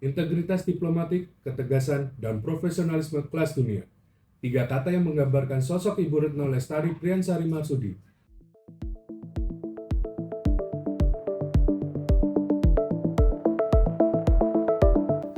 integritas diplomatik, ketegasan, dan profesionalisme kelas dunia. 3 kata yang menggambarkan sosok Ibu Retno Lestari Priyansari Marsudi.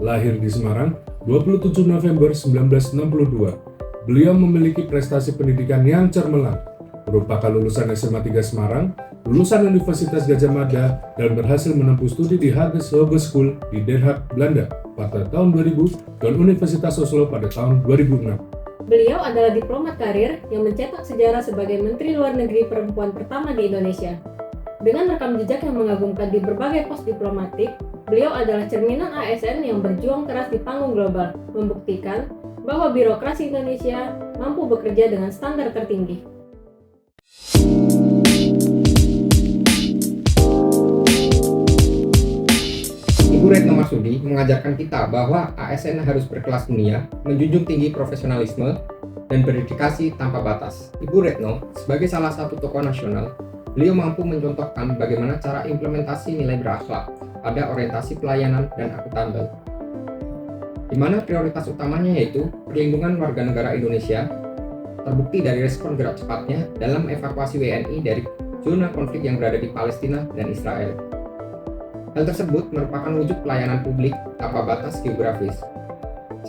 Lahir di Semarang, 27 November 1962, beliau memiliki prestasi pendidikan yang cemerlang, merupakan lulusan SMA 3 Semarang, lulusan Universitas Gadjah Mada, dan berhasil menempuh studi di Hages Hogeschool di Den Haag, Belanda pada tahun 2000 dan Universitas Oslo pada tahun 2006. Beliau adalah diplomat karir yang mencetak sejarah sebagai Menteri Luar Negeri perempuan pertama di Indonesia. Dengan rekam jejak yang mengagumkan di berbagai pos diplomatik, beliau adalah cerminan ASN yang berjuang keras di panggung global, membuktikan bahwa birokrasi Indonesia mampu bekerja dengan standar tertinggi. Ibu Retno Marsudi mengajarkan kita bahwa ASN harus berkelas dunia, menjunjung tinggi profesionalisme, dan berdedikasi tanpa batas. Ibu Retno, sebagai salah satu tokoh nasional, beliau mampu mencontohkan bagaimana cara implementasi nilai berakhlak pada orientasi pelayanan dan akuntabel, di mana prioritas utamanya yaitu perlindungan warga negara Indonesia, terbukti dari respon gerak cepatnya dalam evakuasi WNI dari zona konflik yang berada di Palestina dan Israel. Hal tersebut merupakan wujud pelayanan publik tanpa batas geografis.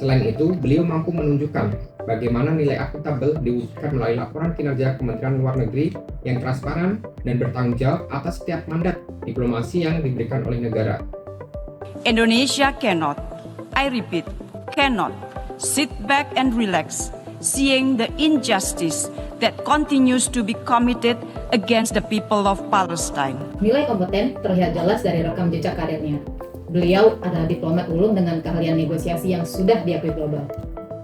Selain itu, beliau mampu menunjukkan bagaimana nilai akuntabel diwujudkan melalui laporan kinerja Kementerian Luar Negeri yang transparan dan bertanggung jawab atas setiap mandat diplomasi yang diberikan oleh negara. Indonesia cannot, I repeat, cannot sit back and relax, seeing the injustice that continues to be committed against the people of Palestine. Nilai kompeten terlihat jelas dari rekam jejak karirnya. Beliau adalah diplomat ulung dengan keahlian negosiasi yang sudah diakui global.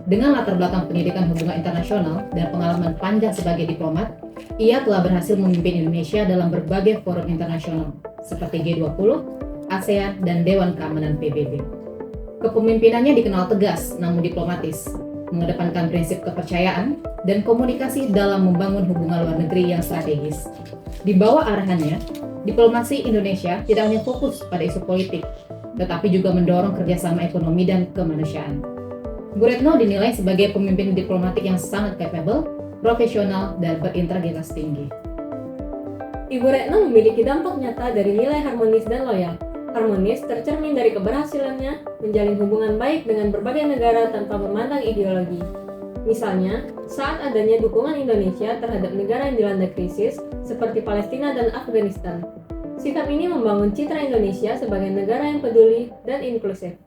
Dengan latar belakang pendidikan hubungan internasional dan pengalaman panjang sebagai diplomat, ia telah berhasil memimpin Indonesia dalam berbagai forum internasional seperti G20, ASEAN, dan Dewan Keamanan PBB. Kepemimpinannya dikenal tegas namun diplomatis, mengedepankan prinsip kepercayaan dan komunikasi dalam membangun hubungan luar negeri yang strategis. Di bawah arahannya, diplomasi Indonesia tidak hanya fokus pada isu politik, tetapi juga mendorong kerjasama ekonomi dan kemanusiaan. Bu Retno dinilai sebagai pemimpin diplomatik yang sangat capable, profesional, dan berintegritas tinggi. Ibu Retno memiliki dampak nyata dari nilai harmonis dan loyal. Harmonis tercermin dari keberhasilannya menjalin hubungan baik dengan berbagai negara tanpa memandang ideologi. Misalnya, saat adanya dukungan Indonesia terhadap negara yang dilanda krisis seperti Palestina dan Afghanistan. Sikap ini membangun citra Indonesia sebagai negara yang peduli dan inklusif.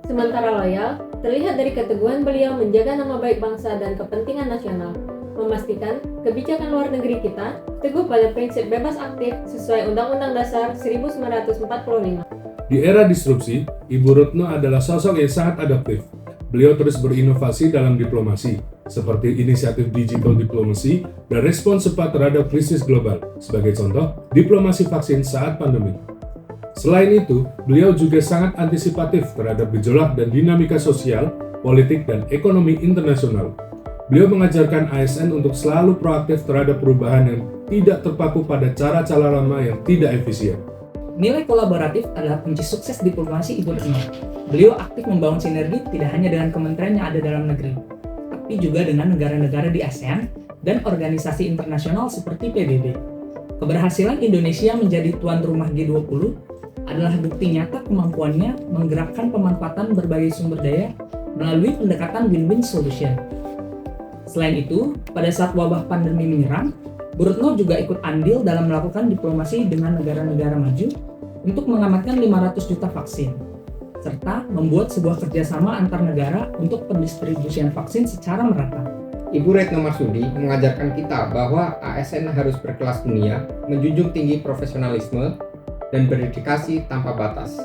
Sementara loyal, terlihat dari keteguhan beliau menjaga nama baik bangsa dan kepentingan nasional, memastikan kebijakan luar negeri kita teguh pada prinsip bebas aktif sesuai Undang-Undang Dasar 1945. Di era disrupsi, Ibu Retno adalah sosok yang sangat adaptif. Beliau terus berinovasi dalam diplomasi, seperti inisiatif digital diplomacy dan respons cepat terhadap krisis global, sebagai contoh, diplomasi vaksin saat pandemi. Selain itu, beliau juga sangat antisipatif terhadap gejolak dan dinamika sosial, politik, dan ekonomi internasional. Beliau mengajarkan ASN untuk selalu proaktif terhadap perubahan yang tidak terpaku pada cara-cara lama yang tidak efisien. Nilai kolaboratif adalah kunci sukses diplomasi Ibu Retno. Beliau aktif membangun sinergi tidak hanya dengan kementerian yang ada dalam negeri, tapi juga dengan negara-negara di ASEAN dan organisasi internasional seperti PBB. Keberhasilan Indonesia menjadi tuan rumah G20 adalah bukti nyata kemampuannya menggerakkan pemanfaatan berbagai sumber daya melalui pendekatan win-win solution. Selain itu, pada saat wabah pandemi menyerang, Bu Retno juga ikut andil dalam melakukan diplomasi dengan negara-negara maju untuk mengamankan 500 juta vaksin, serta membuat sebuah kerjasama antar negara untuk pendistribusian vaksin secara merata. Ibu Retno Marsudi mengajarkan kita bahwa ASN harus berkelas dunia, menjunjung tinggi profesionalisme, dan berdedikasi tanpa batas.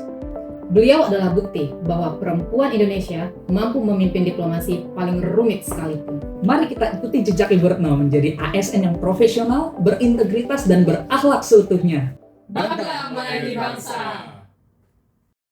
Beliau adalah bukti bahwa perempuan Indonesia mampu memimpin diplomasi paling rumit sekalipun. Mari kita ikuti jejak Ibu Retno menjadi ASN yang profesional, berintegritas, dan berakhlak seutuhnya. Bangga melayani bangsa.